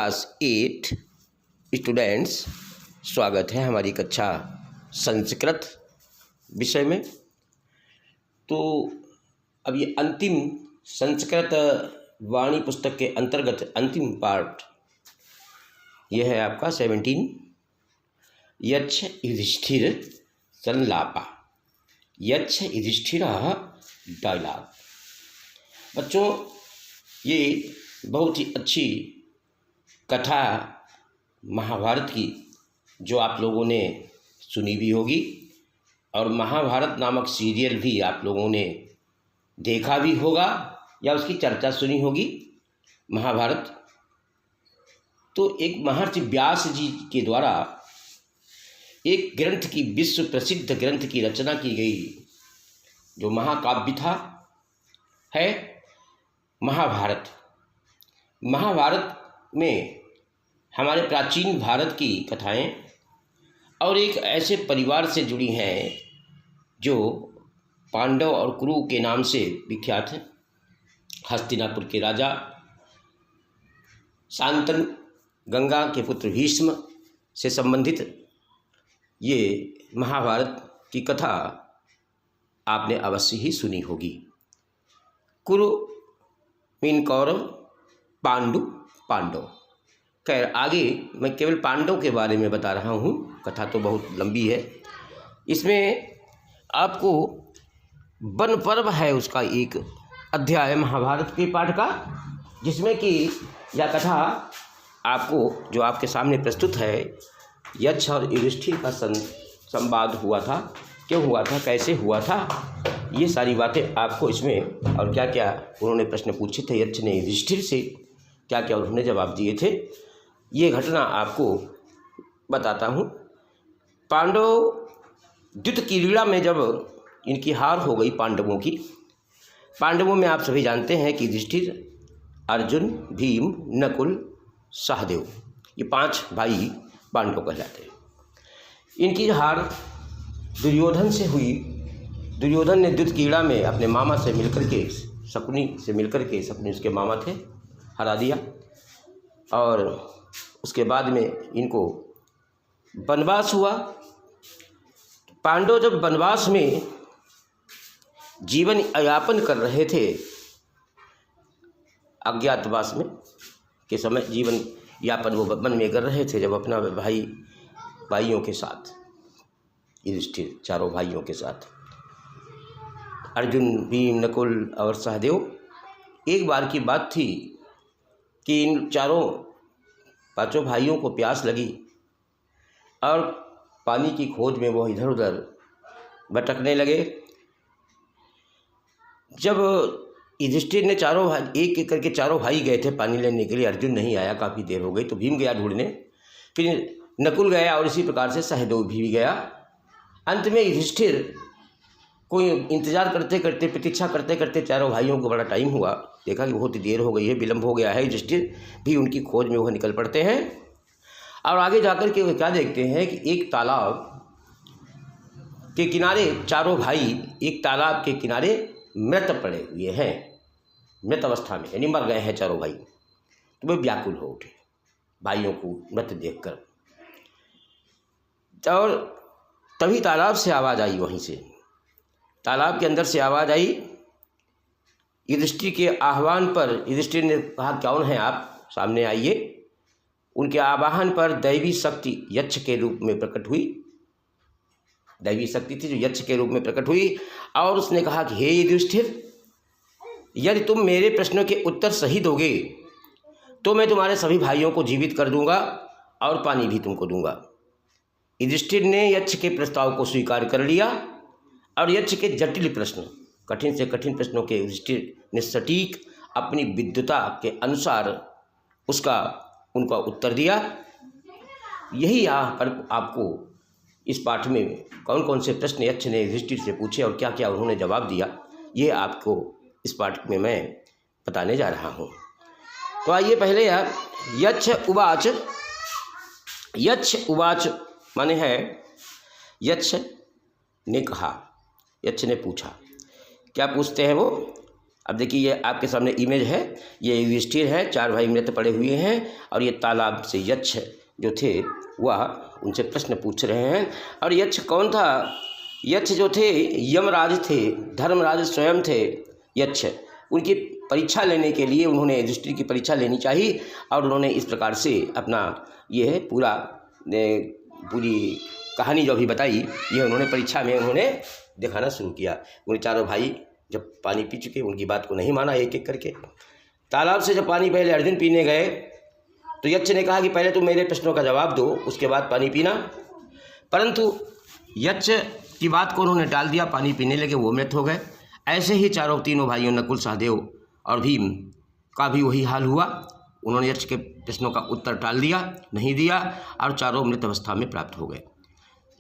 Class 8 students, स्वागत है हमारी कक्षा संस्कृत विषय में। तो अब ये अंतिम संस्कृत वाणी पुस्तक के अंतर्गत अंतिम पार्ट यह है आपका 17 यच्छ युधिष्ठिर संलापा, यच्छ युधिष्ठिर डायलॉग। बच्चों, ये बहुत ही अच्छी कथा महाभारत की जो आप लोगों ने सुनी भी होगी और महाभारत नामक सीरियल भी आप लोगों ने देखा भी होगा या उसकी चर्चा सुनी होगी। महाभारत तो एक महर्षि व्यास जी के द्वारा एक ग्रंथ की, विश्व प्रसिद्ध ग्रंथ की रचना की गई जो महाकाव्य था है महाभारत। महाभारत में हमारे प्राचीन भारत की कथाएं और एक ऐसे परिवार से जुड़ी हैं जो पांडव और कुरु के नाम से विख्यात हैं। हस्तिनापुर के राजा शांतनु, गंगा के पुत्र भीष्म से संबंधित ये महाभारत की कथा आपने अवश्य ही सुनी होगी। कुरु मीन कौरव, पांडु पांडव। खैर, आगे मैं केवल पांडव के बारे में बता रहा हूँ, कथा तो बहुत लंबी है। इसमें आपको वन पर्व है उसका एक अध्याय महाभारत के पाठ का, जिसमें कि यह कथा आपको जो आपके सामने प्रस्तुत है, यच्छ और युधिष्ठिर का संवाद हुआ था, क्यों हुआ था, कैसे हुआ था, ये सारी बातें आपको इसमें, और क्या क्या उन्होंने प्रश्न पूछे थे यच्छ ने युधिष्ठिर से, क्या क्या उन्होंने जवाब दिए थे, ये घटना आपको बताता हूँ। पांडव द्युत क्रीड़ा में जब इनकी हार हो गई पांडवों की, पांडवों में आप सभी जानते हैं कि युधिष्ठिर, अर्जुन, भीम, नकुल, सहदेव, ये 5 भाई पांडव कहलाते हैं। इनकी हार दुर्योधन से हुई। दुर्योधन ने द्युत क्रीड़ा में अपने मामा से मिलकर के, शकुनी से मिलकर के, शकुनी उसके मामा थे, हरा दिया। और उसके बाद में इनको वनवास हुआ। पांडव जब वनवास में जीवन यापन कर रहे थे, अज्ञातवास में के समय जीवन यापन वो वन में कर रहे थे, जब अपना भाइयों के साथ, युधिष्ठिर चारों भाइयों के साथ, अर्जुन, भीम, नकुल और सहदेव। एक बार की बात थी कि इन 5 भाइयों को प्यास लगी और पानी की खोज में वो इधर उधर भटकने लगे। जब युधिष्ठिर ने एक एक करके चारों भाई गए थे पानी लेने के लिए, अर्जुन नहीं आया, काफ़ी देर हो गई, तो भीम गया ढूंढने, फिर नकुल गया और इसी प्रकार से सहदेव भी गया। अंत में युधिष्ठिर कोई इंतज़ार करते करते, प्रतीक्षा करते करते चारों भाइयों को बड़ा टाइम हुआ, देखा कि बहुत देर हो गई है, विलम्ब हो गया है, युधिष्ठिर भी उनकी खोज में वह निकल पड़ते हैं। और आगे जाकर के वे क्या देखते हैं कि एक तालाब के किनारे चारों भाई एक तालाब के किनारे मृत पड़े हुए हैं, मृत अवस्था में, यानी मर गए हैं चारों भाई। तो वे व्याकुल हो उठे भाइयों को मृत देखकर। और तभी तालाब से आवाज़ आई, वहीं से तालाब के अंदर से आवाज़ आई। युधिष्ठिर के आह्वान पर युधिष्ठिर ने कहा, कौन हैं आप, सामने आइए। उनके आवाहन पर दैवी शक्ति यक्ष के रूप में प्रकट हुई, दैवी शक्ति थी जो यक्ष के रूप में प्रकट हुई, और उसने कहा कि हे युधिष्ठिर, यदि तुम मेरे प्रश्नों के उत्तर सही दोगे तो मैं तुम्हारे सभी भाइयों को जीवित कर दूंगा और पानी भी तुमको दूंगा। युधिष्ठिर ने यक्ष के प्रस्ताव को स्वीकार कर लिया और यक्ष के जटिल प्रश्न, कठिन से कठिन प्रश्नों के युधिष्ठिर ने सटीक अपनी विद्वता के अनुसार उनका उत्तर दिया। यही यहाँ पर आपको इस पाठ में कौन कौन से प्रश्न यक्ष ने युधिष्ठिर से पूछे और क्या क्या उन्होंने जवाब दिया, ये आपको इस पाठ में मैं बताने जा रहा हूँ। तो आइए पहले यार, यक्ष उवाच। यक्ष उवाच माने है यक्ष ने कहा, यक्ष ने पूछा। क्या पूछते हैं वो? अब देखिए ये आपके सामने इमेज है, ये युधिष्ठिर है, 4 भाई मृत पड़े हुए हैं और ये तालाब से यक्ष जो थे वह उनसे प्रश्न पूछ रहे हैं। और यक्ष कौन था? यक्ष जो थे यमराज थे, धर्मराज स्वयं थे यक्ष। उनकी परीक्षा लेने के लिए उन्होंने युधिष्ठिर की परीक्षा लेनी चाहिए और उन्होंने इस प्रकार से अपना ये है पूरी कहानी जो अभी बताई, ये उन्होंने परीक्षा में उन्होंने दिखाना शुरू किया। उन चारों भाई जब पानी पी चुके उनकी बात को नहीं माना, एक एक करके तालाब से जब पानी पहले अर्जुन पीने गए तो यक्ष ने कहा कि पहले तुम मेरे प्रश्नों का जवाब दो, उसके बाद पानी पीना। परंतु यक्ष की बात को उन्होंने टाल दिया, पानी पीने लगे, वो मृत हो गए। ऐसे ही तीनों भाइयों नकुल, सहदेव और भीम का भी वही हाल हुआ। उन्होंने यक्ष के प्रश्नों का उत्तर टाल दिया, नहीं दिया और चारों मृत अवस्था में प्राप्त हो गए।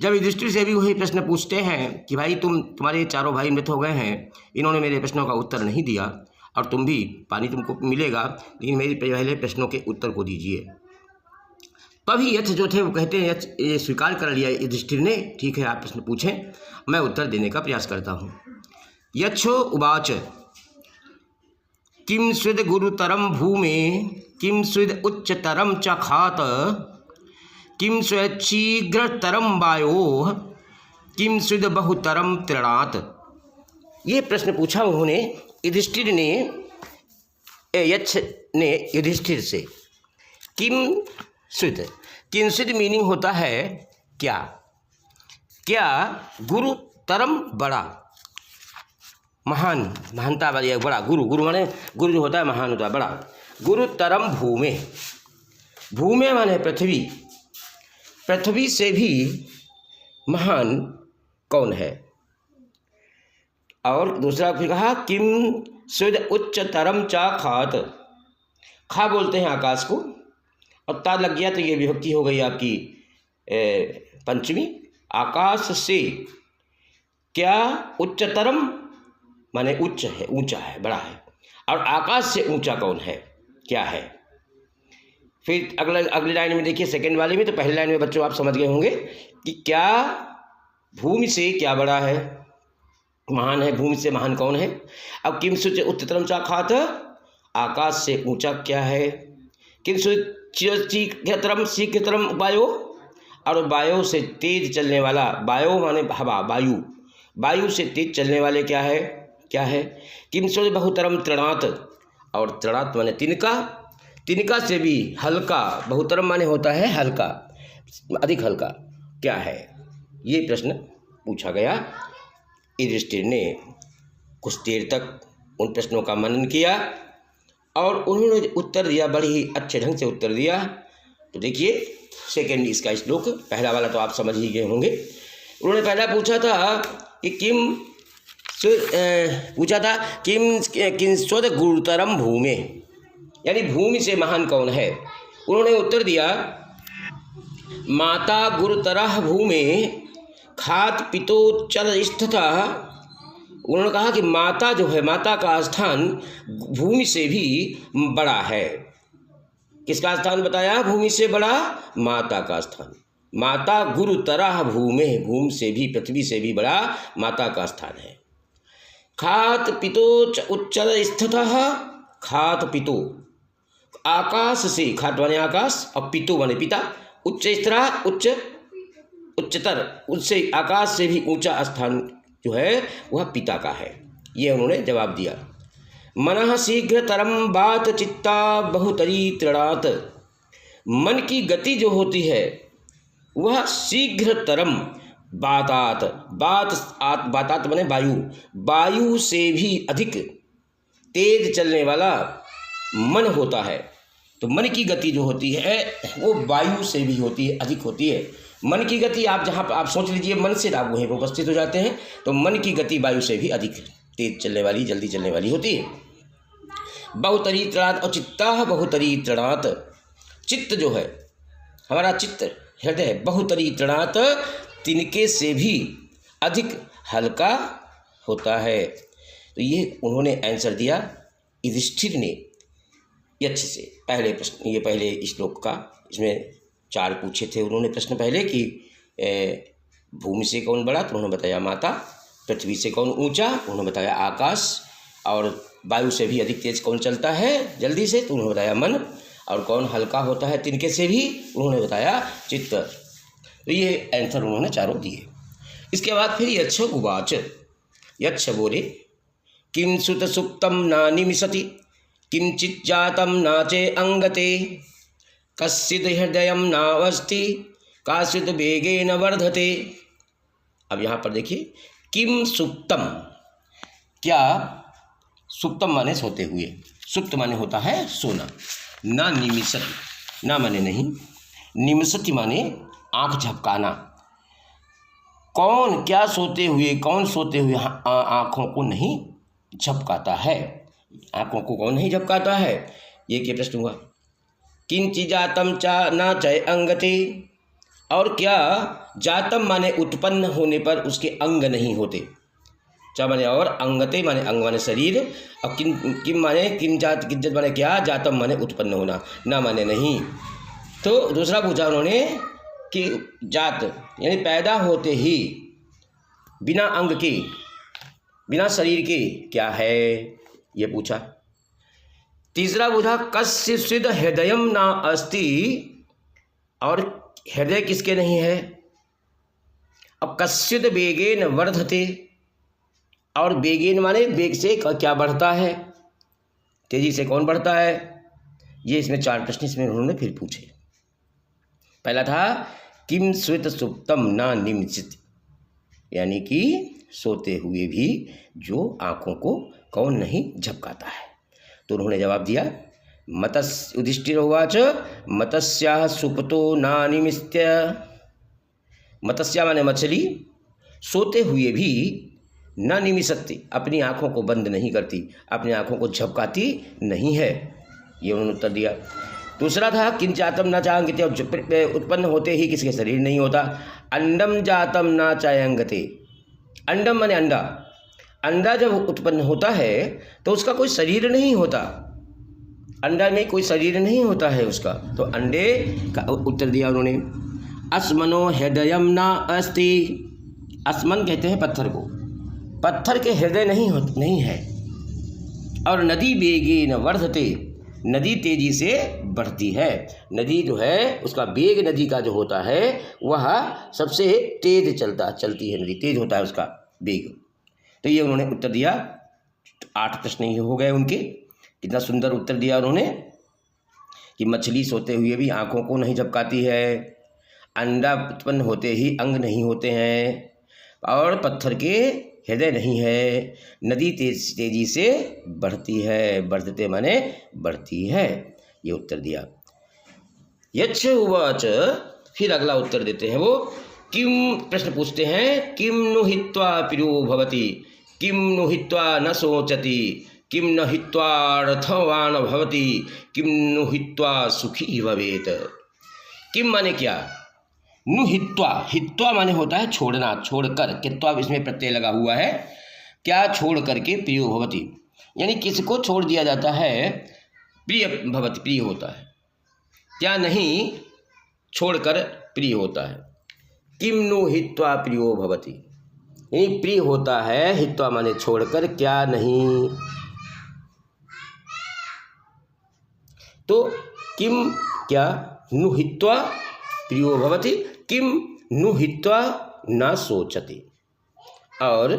जब युधिष्ठिर से भी वही प्रश्न पूछते हैं कि भाई तुम्हारे चारों भाई मृत हो गए हैं, इन्होंने मेरे प्रश्नों का उत्तर नहीं दिया और तुम भी पानी तुमको मिलेगा, लेकिन मेरे पहले प्रश्नों के उत्तर को दीजिए। तभी यक्ष जो थे वो कहते हैं, यक्ष ये स्वीकार कर लिया युधिष्ठिर ने, ठीक है आप प्रश्न पूछें, मैं उत्तर देने का प्रयास करता हूँ। यक्षो उवाच किम स्विद गुरुतरम भूमे किम स्विद उच्चतरम च खात किम स्वेच्छीघ्रतरम वायो किम स्विद बहुतरम तृणात्। ये प्रश्न पूछा उन्होंने युधिष्ठिर ने, यक्ष ने युधिष्ठिर से। किम स्विद, किंचित मीनिंग होता है क्या, क्या गुरुतरम बड़ा, महान, महानता वाली, बड़ा गुरु, गुरु माने गुरु जो होता है महान होता है, बड़ा। गुरुतरम भूमे, भूमे माने पृथ्वी, पृथ्वी से भी महान कौन है। और दूसरा फिर कहा किम स्विद उच्चतरम चा खात, खा बोलते हैं आकाश को और ता लग गया तो ये विभक्ति हो गई आपकी पंचमी। आकाश से क्या उच्चतरम माने उच्च है, ऊंचा है, बड़ा है, और आकाश से ऊंचा कौन है, क्या है। फिर अगले लाइन में देखिए, सेकंड वाले में, तो पहले लाइन में बच्चों आप समझ गए होंगे कि क्या भूमि से क्या बड़ा है, महान है, भूमि से महान कौन है। अब किम सुच उच्चतरम चा खात, आकाश से ऊंचा क्या है। किम शीघ्रतरम, शीघ्रतरम वायु, और वायु से तेज चलने वाला, वायु माने हवा, वायु, वायु से तेज चलने वाले क्या है, क्या है। किम सुच बहुतरम तृणात्, और तृणात् माने तिनका, तिनका से भी हल्का, बहुतरम माने होता है हल्का, अधिक हल्का, क्या है। ये प्रश्न पूछा गया। युधिष्ठिर ने कुछ देर तक उन प्रश्नों का मनन किया और उन्होंने उत्तर दिया, बड़े ही अच्छे ढंग से उत्तर दिया। तो देखिए सेकेंड इसका श्लोक, पहला वाला तो आप समझ ही गए होंगे। उन्होंने पहला पूछा था कि किम किंस्वद गुरुतरम भूमे, यानी भूमि से महान कौन है। उन्होंने उत्तर दिया माता गुरुतरः भूमे खात पितोच्चर स्थिता। उन्होंने कहा कि माता जो है, माता का स्थान भूमि से भी बड़ा है। किसका स्थान बताया भूमि से बड़ा, माता का स्थान। माता गुरुतरः भूमे, भूमि से भी, पृथ्वी से भी बड़ा माता का स्थान है। खात पितो उच्चर स्थितः, खात पितो आकाश से, खाट बने आकाश और पितो बने पिता, उच्च स्थिरा उच्च, उच्चतर, उससे आकाश से भी ऊंचा स्थान जो है वह पिता का है। ये उन्होंने जवाब दिया। मनः शीघ्रतरम बात चित्ता बहुतरी तृणात्, मन की गति जो होती है वह शीघ्रतरम बातात, बातात बने वायु, वायु से भी अधिक तेज चलने वाला मन होता है। तो मन की गति जो होती है वो वायु से भी होती है, अधिक होती है। मन की गति आप जहाँ आप सोच लीजिए, मन से आप वहीं पर उपस्थित हो जाते हैं, तो मन की गति वायु से भी अधिक तेज चलने वाली, जल्दी चलने वाली होती है। बहुतरी तृणात्, और चित्ता बहुतरी तृणात्, चित्त जो है हमारा चित्त हृदय, बहुतरी तृणात्, तिनके से भी अधिक हल्का होता है। तो ये उन्होंने आंसर दिया युधिष्ठिर ने यक्ष से। पहले प्रश्न, ये पहले श्लोक का, इसमें 4 पूछे थे उन्होंने प्रश्न पहले कि भूमि से कौन बड़ा, तो उन्होंने बताया माता, पृथ्वी से कौन ऊंचा, उन्होंने बताया आकाश, और वायु से भी अधिक तेज कौन चलता है जल्दी से, तो उन्होंने बताया मन। और कौन हल्का होता है तिनके से भी, उन्होंने बताया चित्त। तो ये आंसर उन्होंने चारों दिए। इसके बाद फिर यक्ष उवाच, यक्ष बोले किं सुत सुप्तम न निमिषति किंचित जातम नाचे अंगते कश्चिद हृदयम नावस्ति काश्चित वेगेन वर्धते। अब यहाँ पर देखिए किम सुप्तम, क्या सुप्तम माने सोते हुए, सुप्त माने होता है सोना, ना निमिषति ना माने नहीं, निमिषति माने आँख झपकाना। कौन क्या सोते हुए, कौन सोते हुए आँखों को नहीं झपकाता है, आँखों को कौन नहीं झपकाता है, ये क्या प्रश्न हुआ। किंचि जातम चा ना चय अंगते, और क्या जातम माने उत्पन्न होने पर उसके अंग नहीं होते, चा माने और, अंगते माने अंग माने शरीर, और किम माने किम जात, किज्जत माने क्या, जातम माने उत्पन्न होना, ना माने नहीं। तो दूसरा पूछा उन्होंने कि जात यानी पैदा होते ही बिना अंग के, बिना शरीर के क्या है, ये पूछा। तीसरा पूछा कश्चिद हृदयम ना अस्ति, और हृदय किसके नहीं है। अब कश्चिद वेगेन वर्धते, और वेगेन माने वेग से क्या बढ़ता है, तेजी से कौन बढ़ता है। ये इसमें चार प्रश्न इसमें उन्होंने फिर पूछे। पहला था किम श्वेत सुप्तम ना निमिषति, यानी कि सोते हुए भी जो आँखों को कौन नहीं झपकाता है। तो उन्होंने जवाब दिया मतस्य युधिष्ठिर उवाच मतस्याः सुप्तो ना निमिष्य, मतस्या माने मछली सोते हुए भी न निमिषति, अपनी आँखों को बंद नहीं करती, अपनी आँखों को झपकाती नहीं है, ये उन्होंने उत्तर दिया। दूसरा था किंच जातम न चाहंगते, उत्पन्न होते ही किसके शरीर नहीं होता। अंडम जातम न चायंगते, अंडम माने अंडा, अंडा जब उत्पन्न होता है तो उसका कोई शरीर नहीं होता, अंडा में कोई शरीर नहीं होता है उसका। तो अंडे का उत्तर दिया उन्होंने। अस्मनो हृदयम न अस्ति, अस्मन कहते हैं पत्थर को, पत्थर के हृदय नहीं है। और नदी वेगेन वर्धते, नदी तेजी से बढ़ती है, नदी जो है उसका वेग, नदी का जो होता है वह सबसे तेज चलती है, नदी तेज होता है उसका वेग। तो ये उन्होंने उत्तर दिया। 8 प्रश्न ये हो गए उनके। कितना सुंदर उत्तर दिया उन्होंने कि मछली सोते हुए भी आँखों को नहीं झपकाती है, अंडा उत्पन्न होते ही अंग नहीं होते हैं, और पत्थर के हृदय नहीं है, नदी तेजी से बढ़ती है, बढ़ते माने बढ़ती है, ये उत्तर दिया। यक्ष उवाच, फिर अगला उत्तर देते हैं वो। किम, प्रश्न पूछते हैं किम नु हित्वा प्रियो भवति, किम नु हित्वा न शोचति, किम न हित्वा अर्थवान भवति, किम नु हित्वा सुखी भवेत। किम माने क्या, नु हित्वा, हित्वा माने होता है छोड़ना, छोड़कर, कित्वा इसमें प्रत्यय लगा हुआ है, क्या छोड़ करके प्रियो भवति, यानी किसको छोड़ दिया जाता है, प्रिय भवति प्रिय होता है, क्या नहीं छोड़कर प्रिय होता है। किम नु हित्वा प्रियो भवति, यानी प्रिय होता है, हित्वा माने छोड़कर, क्या नहीं। तो किम क्या, नु हित्वा प्रियो भवति, किम नु हित्वा न शोचति, और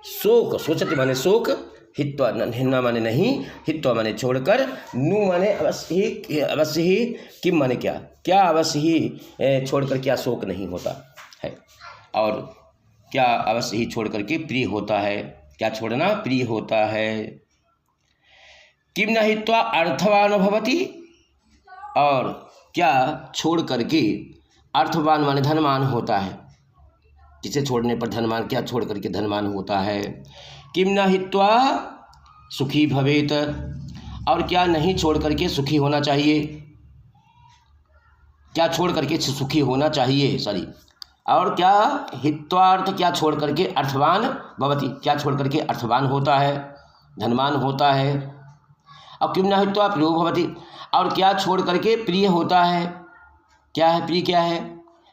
शोक, शोचति माने शोक, हित्वा न माने नहीं, हित्वा माने छोड़कर, नु माने अवश्य ही, किम माने क्या, क्या अवश्य ही छोड़कर क्या शोक नहीं होता है, और क्या अवश्य ही छोड़कर के प्रिय होता है, क्या छोड़ना प्रिय होता है। किम न हित्वा अर्थवान भवति, और क्या छोड़ करके अर्थवान माने धनवान होता है, जिसे छोड़ने पर धनवान, क्या छोड़ करके धनवान होता है। किम न हित्वा सुखी भवेत, और क्या नहीं छोड़ करके सुखी होना चाहिए, क्या छोड़ करके सुखी होना चाहिए, सॉरी। और क्या हित्वार्थ, क्या छोड़ करके अर्थवान भवति, क्या छोड़ करके अर्थवान होता है, धनवान होता है। और किम न हित्वा प्रियो भवति, और क्या छोड़ करके प्रिय होता है, क्या है प्रिय, क्या है,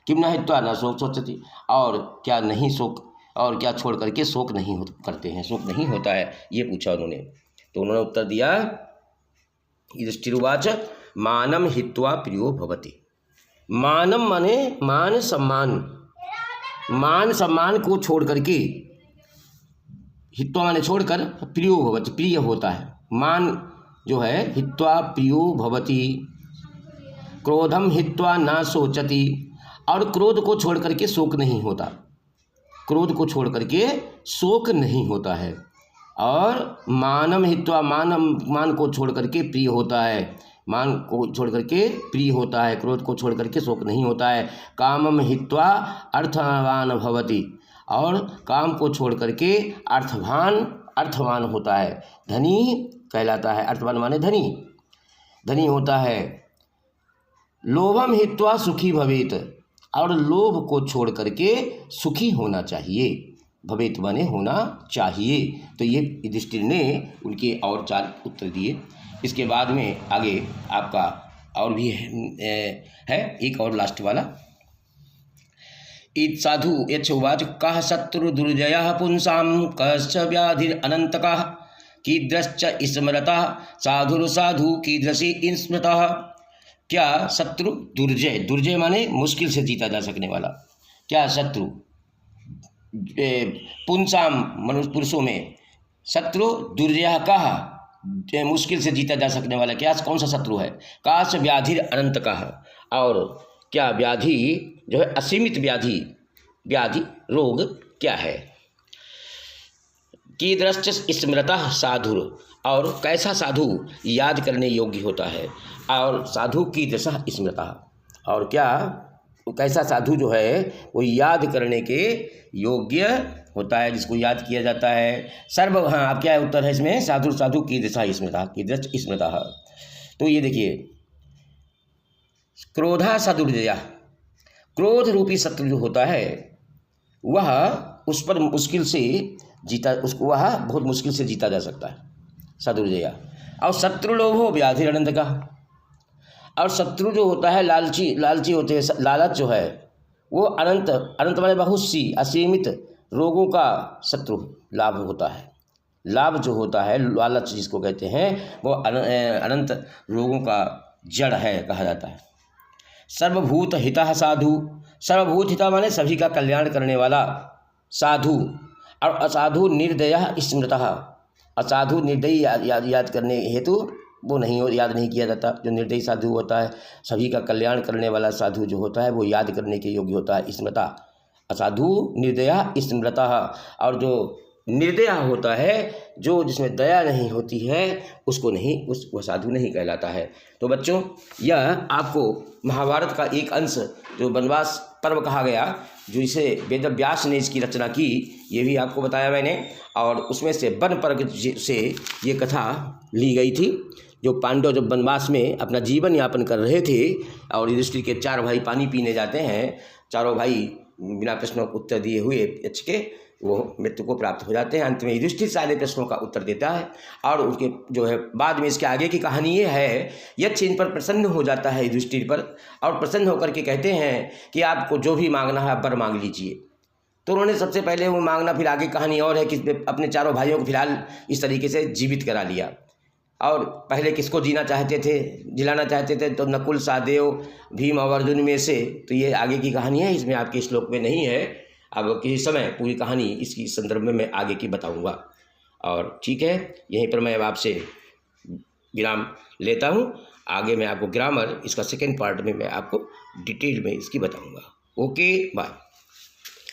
किम न हित्वा न शोक शोचति, और क्या नहीं शोक, और क्या छोड़ करके शोक नहीं करते हैं, शोक नहीं होता है, ये पूछा उन्होंने। तो उन्होंने उत्तर दिया युधिष्ठिरुवाच मानम हित्वा प्रियो भवति। मानम माने मान सम्मान, मान सम्मान को छोड़ करके, हित्वा माने छोड़कर, प्रियो भवति प्रिय होता है, मान जो है हित्वा प्रियो भवति। क्रोधम हित्वा न शोचति, और क्रोध को छोड़ करके शोक नहीं होता, क्रोध को छोड़ करके शोक नहीं होता है। और मानम हित्वा, मान को छोड़ करके प्रिय होता है, मान को छोड़ करके प्रिय होता है, क्रोध को छोड़ करके शोक नहीं होता है। कामम हित्वा अर्थवान भवति, और काम को छोड़ करके अर्थवान होता है, धनी कहलाता है। अर्थवान माने धनी होता है। लोभम हित्वा सुखी भवेत, और लोभ को छोड़ करके सुखी होना चाहिए, भवेत माने होना चाहिए। तो ये युधिष्ठिर ने उनके और 4 उत्तर दिए। इसके बाद में आगे आपका और भी है एक और लास्ट वाला। ईद साधु यच्छोवाच कः शत्रु दुर्जयः पुंसां कश्च व्याधिर अनंतकः कीदृश्च स्मृतः साधु कीदृशी स्मृतः। क्या शत्रु दुर्जय, दुर्जय माने मुश्किल से जीता जा सकने वाला, क्या शत्रु पुंसाम मनुष्य पुरुषों में, शत्रु दुर्जय कहा मुश्किल से जीता जा सकने वाला, क्या कौन सा शत्रु है। काश व्याधिर अनंत कहा, और क्या व्याधि जो है असीमित व्याधि रोग क्या है। कीदृश्च स्मृतः साधुर, और कैसा साधु याद करने योग्य होता है। और साधु कीदृशः स्मृतः, और क्या कैसा साधु जो है वो याद करने के योग्य होता है, जिसको याद किया जाता है। हाँ, आप क्या उत्तर है इसमें, साधु कीदृशः स्मृतः, कीदृश स्मृतः। तो ये देखिए, क्रोधा सदुर्जया, क्रोध रूपी शत्रु जो होता है वह उस पर मुश्किल से जीता, उसको वह बहुत मुश्किल से जीता जा सकता है, सदुर्जया। और शत्रु लोभो व्याधि अनंत का, और शत्रु जो होता है लालची होते हैं, लालच जो है वो अनंत माने बहुत सी असीमित रोगों का शत्रु लाभ होता है। लाभ जो होता है, लालच जिसको कहते हैं, वो अनंत रोगों का जड़ है कहा जाता है। सर्वभूत हितः साधु, सर्वभूत हिता माने सभी का कल्याण करने वाला साधु। और असाधु निर्दयः स्मृतः, असाधु निर्दयी याद करने हेतु वो याद नहीं किया जाता। जो निर्दयी साधु होता है, सभी का कल्याण करने वाला साधु जो होता है वो याद करने के योग्य होता है, स्मृता। असाधु निर्दया स्मृतः, और जो निर्दया होता है, जो जिसमें दया नहीं होती है, उसको नहीं, वह साधु नहीं कहलाता है। तो बच्चों, यह आपको महाभारत का एक अंश जो वनवास पर्व कहा गया, जो इसे वेद व्यास ने इसकी रचना की, ये भी आपको बताया मैंने। और उसमें से वन पर्व से ये कथा ली गई थी। जो पांडव जब वनवास में अपना जीवन यापन कर रहे थे और युधिष्ठिर के 4 भाई पानी पीने जाते हैं, चारों भाई बिना प्रश्नों का उत्तर दिए हुए यक्ष के वो मृत्यु को प्राप्त हो जाते हैं। अंत में युधिष्ठिर सारे प्रश्नों का उत्तर देता है, और उसके जो है बाद में इसके आगे की कहानी ये है, यक्ष इन पर प्रसन्न हो जाता है युधिष्ठिर पर, और प्रसन्न होकर के कहते हैं कि आपको जो भी मांगना है आप वर मांग लीजिए। तो उन्होंने सबसे पहले वो मांगना, फिर आगे कहानी और है कि अपने 4 भाइयों को फिलहाल इस तरीके से जीवित करा लिया। और पहले किसको जिलाना चाहते थे, तो नकुल, सहदेव, भीम और अर्जुन में से। तो ये आगे की कहानी है, इसमें आपके श्लोक में नहीं है। अब किसी समय पूरी कहानी इसकी संदर्भ में मैं आगे की बताऊंगा। और ठीक है, यहीं पर मैं अब आपसे विराम लेता हूं। आगे मैं आपको ग्रामर इसका सेकेंड पार्ट में मैं आपको डिटेल में इसकी बताऊंगा। Okay, bye.